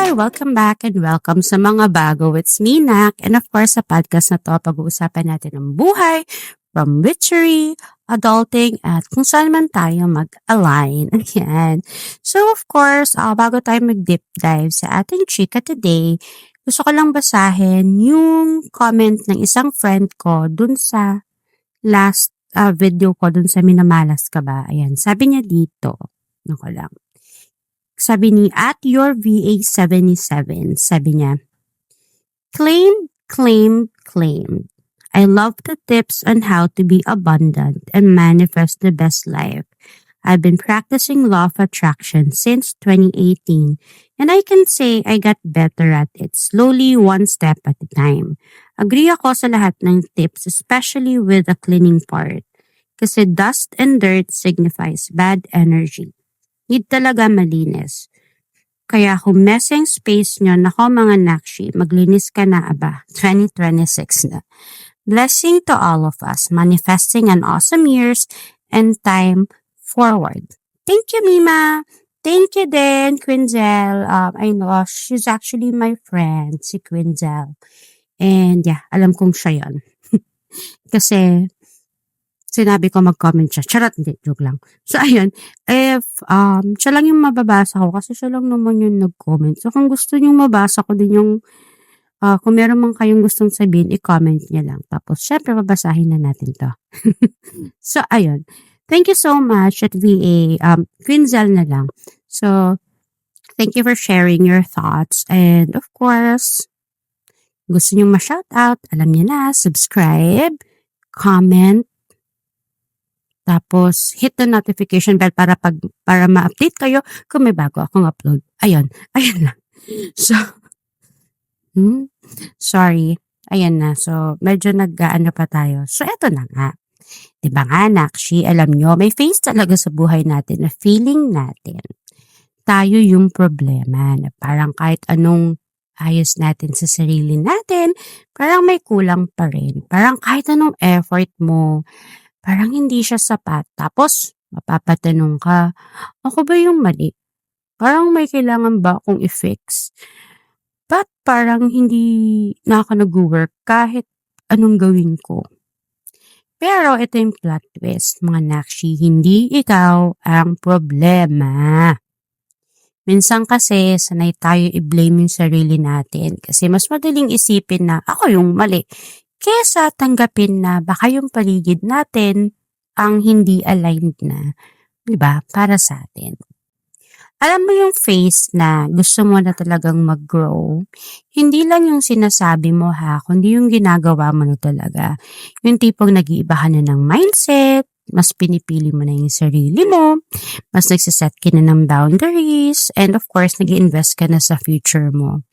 Hi! Welcome back and welcome sa mga bago. It's me, Nak. And of course, sa podcast na to, pag-uusapan natin ang buhay, from witchery, adulting, at kung saan man tayo mag-align. Ayan. So, of course, bago tayo mag-deep dive sa ating chika today, gusto ko lang basahin yung comment ng isang friend ko dun sa last video ko dun sa Minamalas Ka Ba. Ayan. Sabi niya dito, ako lang. Sabi ni at your VA77, sabi niya, claim, claim, claim. I love the tips on how to be abundant and manifest the best life. I've been practicing law of attraction since 2018 and I can say I got better at it slowly, one step at a time. Agree ako sa lahat ng tips, especially with the cleaning part. Kasi dust and dirt signifies bad energy. Need talaga malinis. Kaya kung messing space nyo, nako mga nakshi, maglinis ka na aba, 2026 na. Blessing to all of us, manifesting an awesome years and time forward. Thank you, Mima. Thank you din, Quinzel. I know, she's actually my friend, si Quinzel. And yeah, alam kong siya yun. Kasi, sinabi ko mag-comment siya. Charot, hindi. Joke lang. So, ayun. If, siya lang yung mababasa ko kasi siya lang naman yung nag-comment. So, kung gusto nyo mabasa ko din yung, kung meron man kayong gustong sabihin, i-comment niya lang. Tapos, syempre, babasahin na natin to. So, ayun. Thank you so much at VA. Quinzel na lang. So, thank you for sharing your thoughts. And, of course, gusto nyo ma-shoutout, alam niyo na, subscribe, comment, tapos, hit the notification bell para ma-update kayo kung may bago akong upload. Ayun lang. So, sorry. Ayan na. So, medyo nag-gaano pa tayo. So, eto na nga. Diba nga, Nakshi, alam nyo, may phase talaga sa buhay natin na feeling natin. Tayo yung problema na parang kahit anong ayos natin sa sarili natin, parang may kulang pa rin. Parang kahit anong effort mo, parang hindi siya sapat. Tapos, mapapatanong ka, ako ba yung mali? Parang may kailangan ba akong i-fix? Ba't parang hindi na ako nag-work kahit anong gawin ko? Pero ito yung plot twist, mga nakshi, hindi ikaw ang problema. Minsan kasi, sanay tayo i-blame yung sarili natin kasi mas madaling isipin na ako yung mali. Kesa tanggapin na baka yung paligid natin ang hindi aligned na, di ba, para sa atin. Alam mo yung phase na gusto mo na talagang mag-grow, hindi lang yung sinasabi mo ha, kundi yung ginagawa mo na talaga. Yung tipong nag-iiba ka na ng mindset, mas pinipili mo na yung sarili mo, mas nagsiset ka na ng boundaries, and of course, nag-invest ka na sa future mo.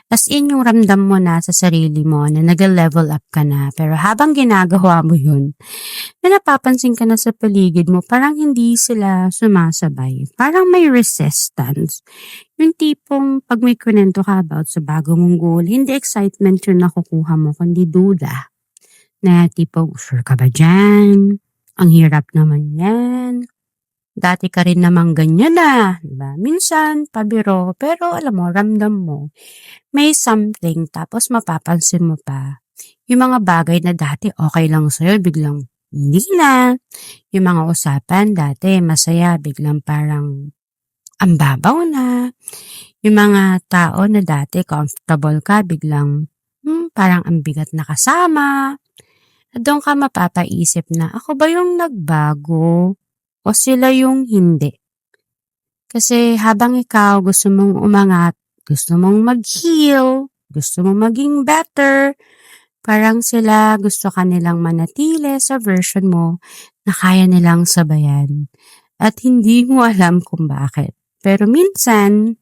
As in, yung ramdam mo na sa sarili mo na nag-level up ka na. Pero habang ginagawa mo yun, na napapansin ka na sa paligid mo, parang hindi sila sumasabay. Parang may resistance. Yung tipong pag may kunento ka about sa bago mong goal, hindi excitement yung nakukuha mo, kundi duda. Na tipong, sure ka ba dyan? Ang hirap naman yan. Dati ka rin namang ganyan na, diba? Minsan, pabiro, pero alam mo, ramdam mo, may something, tapos mapapansin mo pa, yung mga bagay na dati okay lang sa'yo, biglang hindi na. Yung mga usapan dati, masaya, biglang parang ang babaw na. Yung mga tao na dati, comfortable ka, biglang parang ang bigat na kasama. At doon ka mapapaisip na, ako ba yung nagbago? O sila yung hindi. Kasi habang ikaw gusto mong umangat, gusto mong mag-heal, gusto mong maging better, parang sila gusto ka nilang manatili sa version mo na kaya nilang sabayan. At hindi mo alam kung bakit. Pero minsan,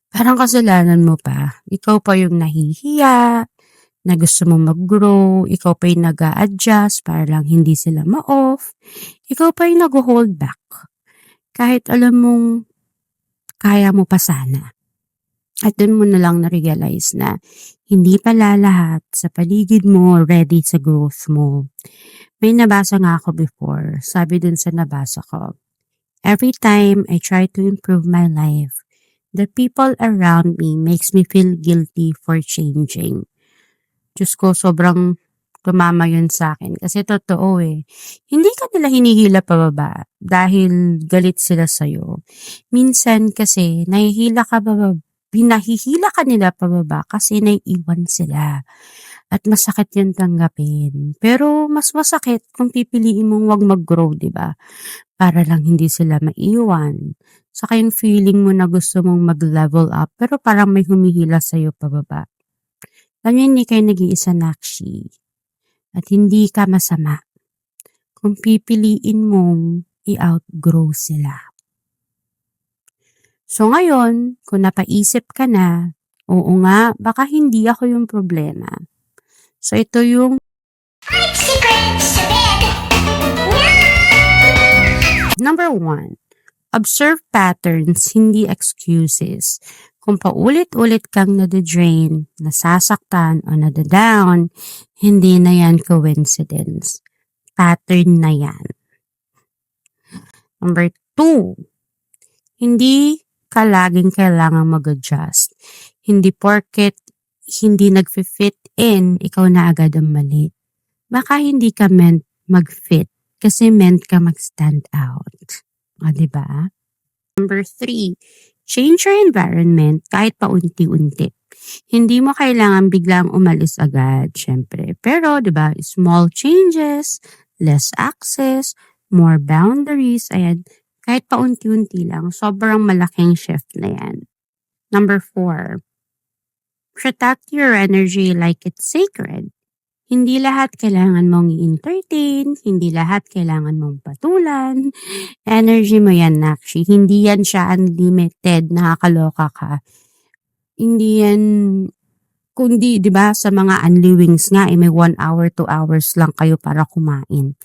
parang kasalanan mo pa. Ikaw pa yung nahihiya, na gusto mong mag-grow, ikaw pa yung nag-a-adjust para lang hindi sila ma-off, ikaw pa yung nag-hold back. Kahit alam mong kaya mo pa sana. At dun mo na lang na-realize na hindi pala lahat sa paligid mo ready sa growth mo. May nabasa nga ako before. Sabi dun sa nabasa ko, every time I try to improve my life, The people around me makes me feel guilty for changing. Diyos ko, sobrang tumama yun sa akin. Kasi totoo eh. Hindi ka nila hinihila pababa dahil galit sila sa'yo. Minsan kasi, pinahihila ka nila pababa kasi naiiwan sila. At masakit yun tanggapin. Pero mas masakit kung pipiliin mong wag mag-grow, di ba? Para lang hindi sila maiwan. Saka yung feeling mo na gusto mong mag-level up, pero parang may humihila sa'yo pababa. Alam niyo, hindi kayo nag-iisa, Nakshi. At hindi ka masama kung pipiliin mong i-outgrow sila. So ngayon, kung napaisip ka na, oo nga, baka hindi ako yung problema. So ito yung number 1. Observe patterns, hindi excuses. Kung paulit-ulit kang nade-drain, nasasaktan o nade-down, hindi na yan coincidence. Pattern na yan. Number 2. Hindi ka laging kailangang mag-adjust. Hindi porket hindi nag-fit in, ikaw na agad ang mali. Baka hindi ka meant mag-fit kasi meant ka mag-stand out. O, diba? Number 3, change your environment kahit paunti-unti. Hindi mo kailangan biglang umalis agad, syempre. Pero, diba, small changes, less access, more boundaries, ayan, kahit paunti-unti lang, sobrang malaking shift na yan. Number 4, protect your energy like it's sacred. Hindi lahat kailangan mong i-entertain, hindi lahat kailangan mong patulan. Energy mo yan, Nakshi. Hindi yan siya unlimited, nakakaloka ka. Hindi yan, kundi, di ba, sa mga Unli Wings nga, may 1 hour, 2 hours lang kayo para kumain.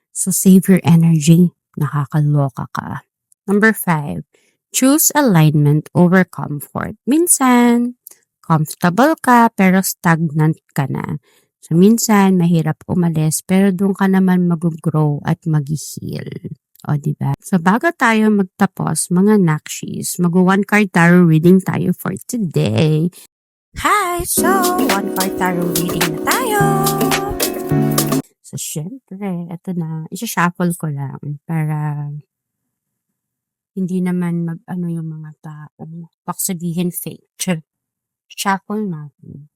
So, save your energy. Nakakaloka ka. Number 5, choose alignment over comfort. Minsan, comfortable ka, pero stagnant ka na. So, minsan, mahirap umalis, pero doon ka naman mag-grow at mag-heal. O, diba? So, bago tayo magtapos, mga Nakshis, mag-1 card tarot reading tayo for today. Hi! So, 1 card tarot reading na tayo! So, syempre, eto na. Isa-shuffle ko lang para hindi naman mag-ano yung mga tao. Baka sabihin fake. Shuffle natin.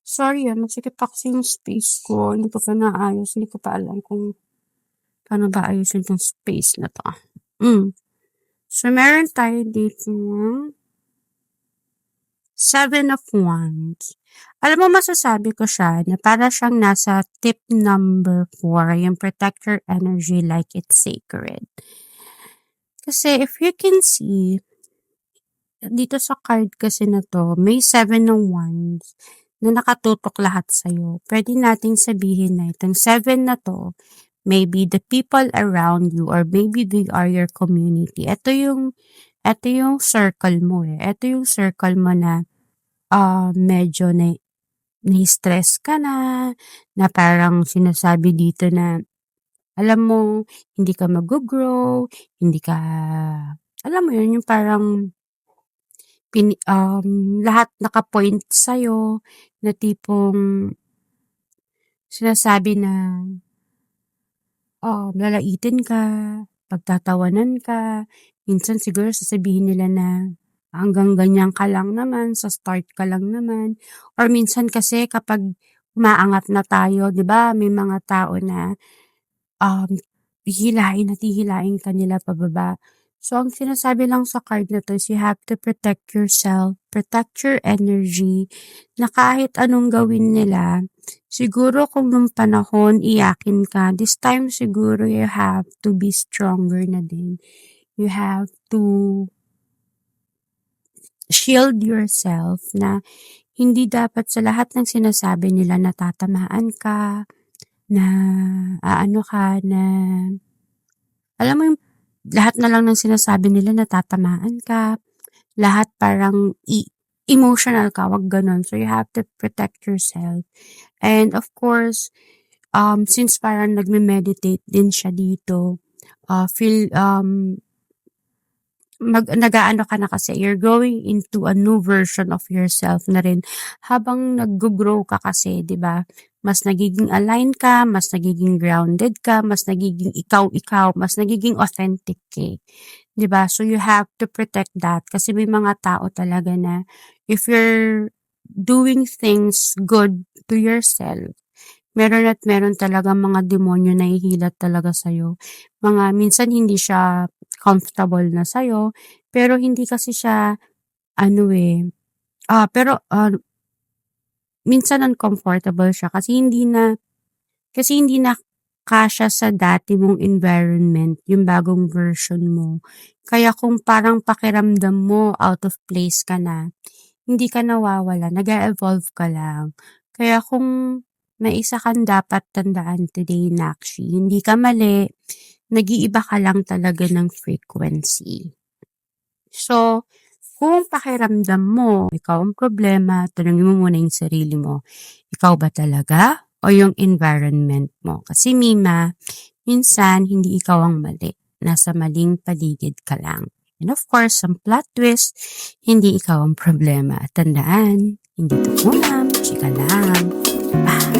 Sorry masikip kasi yung space ko. Hindi ko pa naayos. Hindi ko pa alam kung paano ba ayusin tong space na to. So, meron tayo dito 7 of Wands. Alam mo, masasabi ko siya na para siyang nasa tip number 4, yung protect your energy like it's sacred. Kasi if you can see, dito sa card kasi na to, may 7 of Wands na nakatutok lahat sa'yo. Pwede nating sabihin na itong 7 na to, maybe the people around you or maybe they are your community. Ito yung circle mo eh. Ito yung circle mo na medyo na-stress ka na parang sinasabi dito na, alam mo, hindi ka mag-grow, hindi ka, alam mo yun, yung parang lahat naka-point sa'yo, na tipong sinasabi na, lalaitin ka, pagtatawanan ka, minsan siguro sasabihin nila na, hanggang ganyan ka lang naman, sa start ka lang naman, or minsan kasi kapag umaangat na tayo, di ba, may mga tao na, hihilain ka nila pababa. So, ang sinasabi lang sa card na to is you have to protect yourself, protect your energy, na kahit anong gawin nila, siguro kung nung panahon iyakin ka, this time siguro you have to be stronger na din. You have to shield yourself na hindi dapat sa lahat ng sinasabi nila natatamaan ka, na aano ka, na alam mo yung lahat na lang ng sinasabi nila natatamaan ka, lahat parang emotional ka, wag ganon. So, you have to protect yourself. And of course, since parang nagme-meditate din siya dito, feel, nag-aano ka na kasi, you're going into a new version of yourself na rin habang nag-grow ka kasi, 'di ba? Mas nagiging aligned ka, mas nagiging grounded ka, mas nagiging ikaw, mas nagiging authentic ka, 'di ba? So you have to protect that kasi may mga tao talaga na if you're doing things good to yourself, meron at meron talagang mga demonyo na hihilat talaga sa'yo. Minsan hindi siya comfortable na sa'yo, pero hindi kasi siya ano pero minsan uncomfortable siya kasi hindi na kasya sa dati mong environment, yung bagong version mo. Kaya kung parang pakiramdam mo out of place ka na, hindi ka nawawala, nag-e-evolve ka lang. Kaya kung may isa kang dapat tandaan today, Nakshi, hindi ka mali, nag-iiba ka lang talaga ng frequency. So, kung pakiramdam mo, ikaw ang problema, tanungin mo muna yung sarili mo, ikaw ba talaga o yung environment mo? Kasi Mima, minsan hindi ikaw ang mali, nasa maling paligid ka lang. And of course, ang plot twist, hindi ikaw ang problema. Tandaan, hindi to ulam, chika lang. Bye!